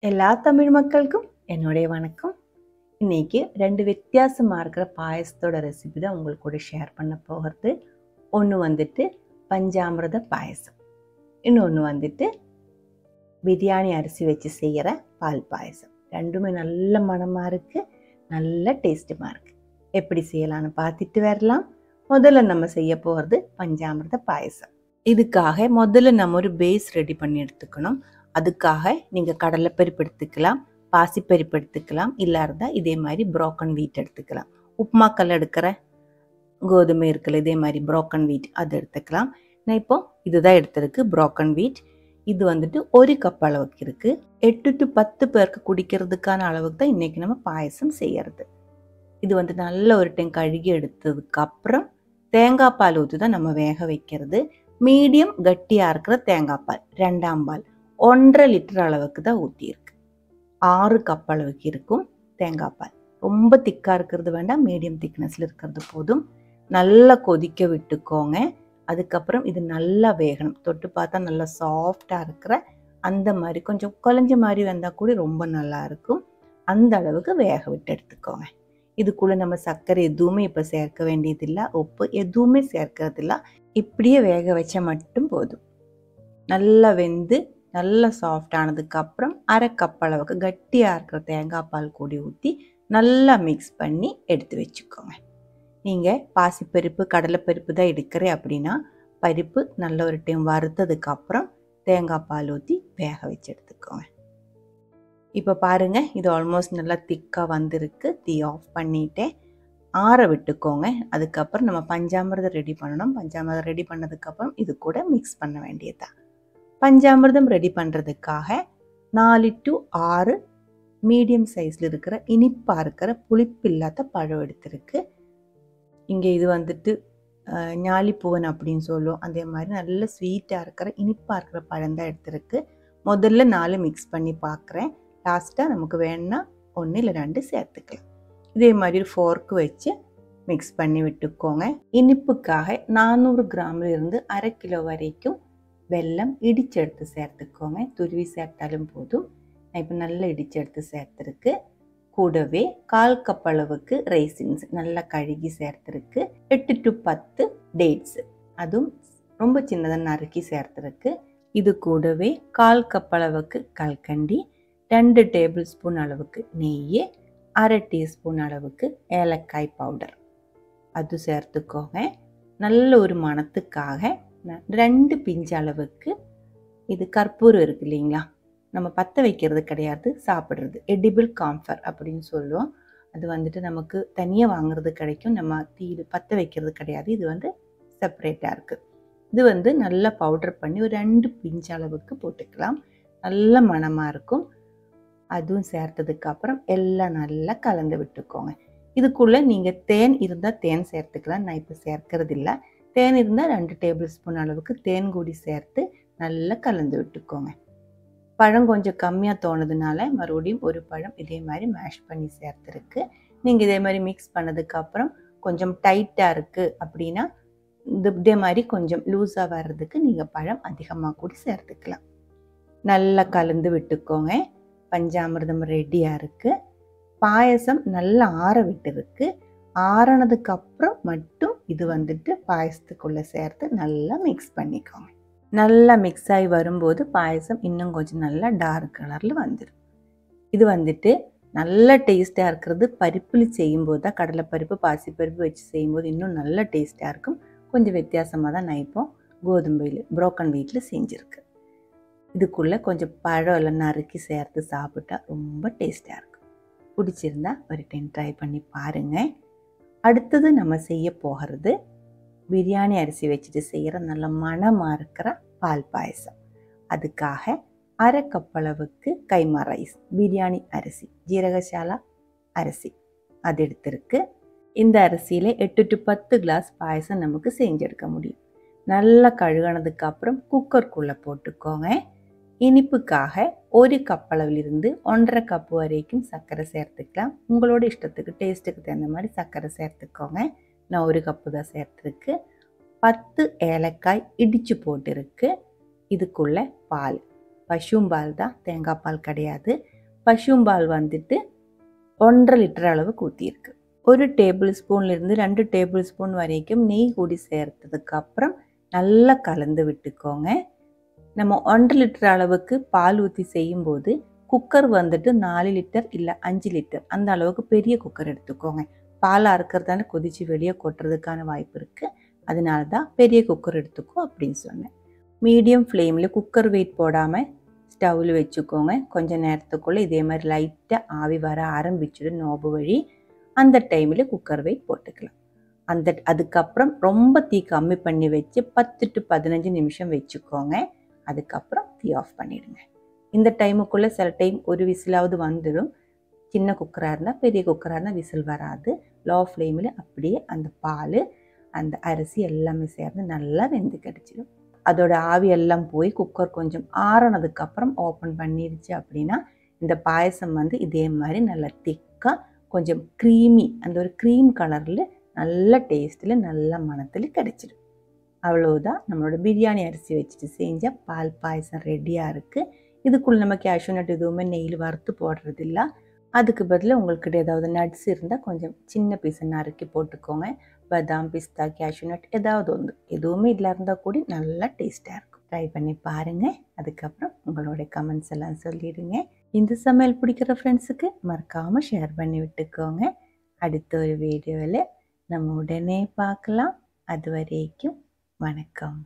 எல்லா தமிழ் மக்களுக்கும் என்னுடைய வணக்கம். இன்னைக்கு 2 வித்தியாசமாக இருக்கிற பாயசத்தோட ரெசிபி தான் உங்களுக்கு கூட ஷேர் பண்ண போகிறது. ஒன்று வந்துட்டு பஞ்சாமிர்த பாயசம், இன்னொன்று வந்துட்டு பிரியாணி அரிசி வச்சு செய்கிற பால் பாயசம். ரெண்டுமே நல்ல மணமாக இருக்குது, நல்ல டேஸ்ட்டுமாக இருக்குது. எப்படி செய்யலான்னு பார்த்துட்டு வரலாம். முதல்ல நம்ம செய்ய போகிறது பஞ்சாமிர்த பாயசம். இதுக்காக முதல்ல நம்ம ஒரு பேஸ் ரெடி பண்ணி எடுத்துக்கணும். அதுக்காக நீங்கள் கடலைப்பருப்பு எடுத்துக்கலாம், பாசிப்பருப்பு எடுத்துக்கலாம், இல்லை இருந்தால் இதே மாதிரி புரோக்கன் வீட் எடுத்துக்கலாம். உப்புமாக்கல் எடுக்கிற கோதுமை இருக்குல்ல, இதே மாதிரி புரோக்கன் வீட் அது எடுத்துக்கலாம். நான் இப்போ இதுதான் எடுத்திருக்கு புரோக்கன் வீட். இது வந்துட்டு 1 கப் அளவுக்கு இருக்குது. 8 to 10 பேருக்கு குடிக்கிறதுக்கான அளவுக்கு தான் இன்றைக்கி நம்ம பாயசம் செய்கிறது. இது வந்து நல்ல ஒரு டைம் கழுகி எடுத்ததுக்கப்புறம் தேங்காய் பால் ஊற்றி தான் நம்ம வேக வைக்கிறது. மீடியம் கட்டியாக இருக்கிற தேங்காய் பால், 2ஆம் பால் 1.5 லிட்டர் அளவுக்கு தான் ஊற்றியிருக்கு. 6 கப் அளவுக்கு இருக்கும் தேங்காய் பால். ரொம்ப திக்காக இருக்கிறது வேண்டாம், மீடியம் திக்னஸில் இருக்கிறது போதும். நல்லா கொதிக்க விட்டுக்கோங்க. அதுக்கப்புறம் இது நல்லா வேகணும். தொட்டு பார்த்தா நல்லா சாஃப்டாக இருக்கிற அந்த மாதிரி கொஞ்சம் குழஞ்ச மாதிரி வந்தால் கூட ரொம்ப நல்லா இருக்கும். அந்த அளவுக்கு வேக விட்டு எடுத்துக்கோங்க. இதுக்குள்ளே நம்ம சர்க்கரை எதுவுமே இப்போ சேர்க்க வேண்டியதில்லை, உப்பு எதுவுமே சேர்க்கறதில்ல. இப்படியே வேக வச்சா மட்டும் போதும். நல்லா வெந்து நல்லா சாஃப்ட் ஆனதுக்கப்புறம் 1/2 கப் அளவுக்கு கட்டியாக இருக்கிற தேங்காய் பால் கூடி ஊற்றி நல்லா மிக்ஸ் பண்ணி எடுத்து வச்சுக்கோங்க. நீங்கள் பாசிப்பருப்பு கடலைப்பருப்பு தான் எடுக்கிறேன் அப்படின்னா பருப்பு நல்ல ஒரு டைம் வறுத்ததுக்கப்புறம் தேங்காய் பால் ஊற்றி வேக வச்சு எடுத்துக்கோங்க. இப்போ பாருங்கள், இது ஆல்மோஸ்ட் நல்லா திக்காக வந்திருக்கு. தீ ஆஃப் பண்ணிவிட்டேன், ஆற விட்டுக்கோங்க. அதுக்கப்புறம் நம்ம பஞ்சாமிர்தம் ரெடி பண்ணணும். பஞ்சாமிர்தம் ரெடி பண்ணதுக்கப்புறம் இது கூட மிக்ஸ் பண்ண வேண்டியதுதான். பஞ்சாமிர்தம் ரெடி பண்ணுறதுக்காக 4 to 6 மீடியம் சைஸில் இருக்கிற இனிப்பாக இருக்கிற புளிப்பு இல்லாத பழம் எடுத்திருக்கு. இங்கே இது வந்துட்டு ஞாலிப்பூவன் அப்படின்னு சொல்லுவோம். அதே மாதிரி நல்ல ஸ்வீட்டாக இருக்கிற இனிப்பாக இருக்கிற பழம் தான் எடுத்திருக்கு. முதல்ல 4 மிக்ஸ் பண்ணி பார்க்குறேன். லாஸ்ட்டாக நமக்கு வேணுன்னா 1 இல்லை 2 சேர்த்துக்கலாம். இதே மாதிரி ஒரு ஃபோர்க்கு வச்சு மிக்ஸ் பண்ணி விட்டுக்கோங்க. இனிப்புக்காக 400 கிராமிலிருந்து 1/2 கிலோ வரைக்கும் வெல்லம் இடிச்செடுத்து சேர்த்துக்கோங்க. துருவி சேர்த்தாலும் போதும். நான் இப்போ நல்லா இடிச்செடுத்து சேர்த்துருக்கு. கூடவே 1/4 கப் அளவுக்கு ரைசின்ஸ் நல்லா கழுகி சேர்த்துருக்கு. 8 to 10 டேட்ஸ், அதுவும் ரொம்ப சின்னதாக நறுக்கி சேர்த்துருக்கு. இது கூடவே 1/4 கப் அளவுக்கு கல்கண்டி, 2 டேபிள் ஸ்பூன் அளவுக்கு நெய், 1/2 டீஸ்பூன் அளவுக்கு ஏலக்காய் பவுடர் அது சேர்த்துக்கோங்க. நல்ல ஒரு மணத்துக்காக 2 பிஞ்சு அளவுக்கு இது கற்பூரம் இருக்குது இல்லைங்களா, நம்ம பற்ற வைக்கிறது கிடையாது, சாப்பிட்றது எடிபிள் காம்ஃபர் அப்படின்னு சொல்லுவோம். அது வந்துட்டு நமக்கு தனியாக வாங்குறது கிடைக்கும், நம்ம தீயில் பற்ற வைக்கிறது கிடையாது. இது வந்து செப்பரேட்டாக இருக்குது. இது வந்து நல்லா பவுடர் பண்ணி ஒரு 2 பிஞ்சு அளவுக்கு போட்டுக்கலாம். நல்ல மணமாக இருக்கும். அதுவும் சேர்த்ததுக்கப்புறம் எல்லாம் நல்லா கலந்து விட்டுக்கோங்க. இதுக்குள்ளே நீங்கள் தேன் இருந்தால் தேன் சேர்த்துக்கலாம். நான் இப்போ சேர்க்கறது இல்லை. தேன் இருந்தால் 2 டேபிள் ஸ்பூன் அளவுக்கு தேன் கூடி சேர்த்து நல்லா கலந்து விட்டுக்கோங்க. பழம் கொஞ்சம் கம்மியாக தோணுதுனால மறுபடியும் ஒரு பழம் இதே மாதிரி மேஷ் பண்ணி சேர்த்துருக்கு. நீங்கள் இதே மாதிரி மிக்ஸ் பண்ணதுக்கப்புறம் கொஞ்சம் டைட்டாக இருக்குது அப்படின்னா இதே மாதிரி கொஞ்சம் லூஸாக வர்றதுக்கு நீங்கள் பழம் அதிகமாக கூட சேர்த்துக்கலாம். நல்லா கலந்து விட்டுக்கோங்க. பஞ்சாமிர்தம் ரெடியாக இருக்குது. பாயசம் நல்லா ஆற விட்டுருக்கு. ஆறினதுக்கப்புறம் மட்டும் இது வந்துட்டு பாயசத்துக்குள்ளே சேர்த்து நல்லா மிக்ஸ் பண்ணிக்கோங்க. நல்லா மிக்ஸ் ஆகி வரும்போது பாயசம் இன்னும் கொஞ்சம் நல்லா டார்க் கலரில் வந்துடும். இது வந்துட்டு நல்ல டேஸ்ட்டாக இருக்கிறது பருப்பில் செய்யும்போது தான். கடலைப்பருப்பு பாசிப்பருப்பு வச்சு செய்யும்போது இன்னும் நல்ல டேஸ்ட்டாக இருக்கும். கொஞ்சம் வித்தியாசமாக தான் நான் இப்போ கோதுமையில் புரோக்கன் வீட்டில் செஞ்சுருக்கு. இதுக்குள்ளே கொஞ்சம் பழம் எல்லாம் நறுக்கி சேர்த்து சாப்பிட்டா ரொம்ப டேஸ்ட்டாக இருக்கும். பிடிச்சிருந்தா ஒரு டைம் ட்ரை பண்ணி பாருங்கள். அடுத்தது நம்ம செய்ய போகிறது பிரியாணி அரிசி வச்சுட்டு செய்கிற நல்ல மணமாக இருக்கிற பால் பாயசம். அதுக்காக 1/2 கப் அளவுக்கு கைமா ரைஸ், பிரியாணி அரிசி, ஜீரகசாலா அரிசி அது எடுத்திருக்கு. இந்த அரிசியில் 8 to 10 கிளாஸ் பாயசம் நமக்கு செஞ்செடுக்க முடியும். நல்லா கழுகினதுக்கப்புறம் குக்கருக்குள்ளே போட்டுக்கோங்க. இனிப்புக்காக 1 கப் அளவிலிருந்து 1.5 கப் வரைக்கும் சர்க்கரை சேர்த்துக்கலாம். உங்களோட இஷ்டத்துக்கு டேஸ்ட்டுக்கு தகுந்த மாதிரி சர்க்கரை சேர்த்துக்கோங்க. நான் 1 கப்பு தான் சேர்த்துருக்கு. 10 ஏலக்காய் இடித்து போட்டிருக்கு. இதுக்குள்ளே பால், பசும்பால் தான், தேங்காய் பால் கிடையாது. பசும்பால் வந்துட்டு 1.5 லிட்டர் அளவுக்கு ஊற்றிருக்கு. 1 டேபிள் ஸ்பூன்லேருந்து 2 டேபிள் ஸ்பூன் வரைக்கும் நெய் கூடி சேர்த்ததுக்கு அப்புறம் நல்லா கலந்து விட்டுக்கோங்க. நம்ம 1.5 லிட்டர் அளவுக்கு பால் ஊற்றி செய்யும்போது குக்கர் வந்துட்டு 4 லிட்டர் இல்லை 5 லிட்டர் அந்த அளவுக்கு பெரிய குக்கர் எடுத்துக்கோங்க. பாலாக இருக்கிறதால கொதித்து வெளியே கொட்டுறதுக்கான வாய்ப்பு இருக்குது. அதனால தான் பெரிய குக்கர் எடுத்துக்கோ அப்படின்னு சொன்னேன். மீடியம் ஃப்ளேமில் குக்கர் வெயிட் போடாமல் ஸ்டவ்வில் வச்சுக்கோங்க. கொஞ்சம் நேரத்துக்குள்ளே இதே மாதிரி லைட்டாக ஆவி வர ஆரம்பிச்சிடும் நோபு வழி. அந்த டைமில் குக்கர் வெயிட் போட்டுக்கலாம். அதுக்கப்புறம் ரொம்ப தீ கம்மி பண்ணி வச்சு 10 to 15 நிமிஷம் வச்சுக்கோங்க. அதுக்கப்புறம் தீ ஆஃப் பண்ணிவிடுங்க. இந்த டைமுக்குள்ளே சில டைம் ஒரு விசிலாவது வந்துடும். சின்ன குக்கராக இருந்தால் பெரிய குக்கராக இருந்தால் விசில் வராது. லோ ஃப்ளேமில் அப்படியே அந்த பால் அந்த அரிசி எல்லாமே சேர்ந்து நல்லா வெந்து கிடச்சிடும். அதோட ஆவி எல்லாம் போய் குக்கர் கொஞ்சம் ஆறினதுக்கப்புறம் ஓப்பன் பண்ணிடுச்சு அப்படின்னா இந்த பாயசம் வந்து இதே மாதிரி நல்லா திக்காக கொஞ்சம் க்ரீமி அந்த ஒரு க்ரீம் கலரில் நல்ல டேஸ்ட்டில் நல்ல மணத்தில் கிடச்சிடும். அவ்வளோதான், நம்மளோட பிரியாணி அரிசி வச்சுட்டு செஞ்ச பால் பாயசம் ரெடியாக இருக்குது. இதுக்குள்ளே நம்ம கேஷ்யூ நட் எதுவுமே நெய்யில் வறுத்து போடுறதில்ல. அதுக்கு பதிலாக உங்கள்கிட்ட ஏதாவது நட்ஸ் இருந்தால் கொஞ்சம் சின்ன பீஸை நறுக்கி போட்டுக்கோங்க. பாதாம், பிஸ்தா, கேஷ்யூ நட் ஏதாவது ஒன்று, எதுவுமே இதில் இருந்தால் கூட நல்லா டேஸ்ட்டாக இருக்கும். ட்ரை பண்ணி பாருங்கள். அதுக்கப்புறம் உங்களோட கமெண்ட்ஸ் எல்லாம் சொல்லிடுங்க. இந்த சமையல் பிடிக்கிற ஃப்ரெண்ட்ஸுக்கு மறக்காமல் ஷேர் பண்ணி விட்டுக்கோங்க. அடுத்த ஒரு வீடியோவில் நம்ம உடனே பார்க்கலாம். அது வரைக்கும் வணக்கம்.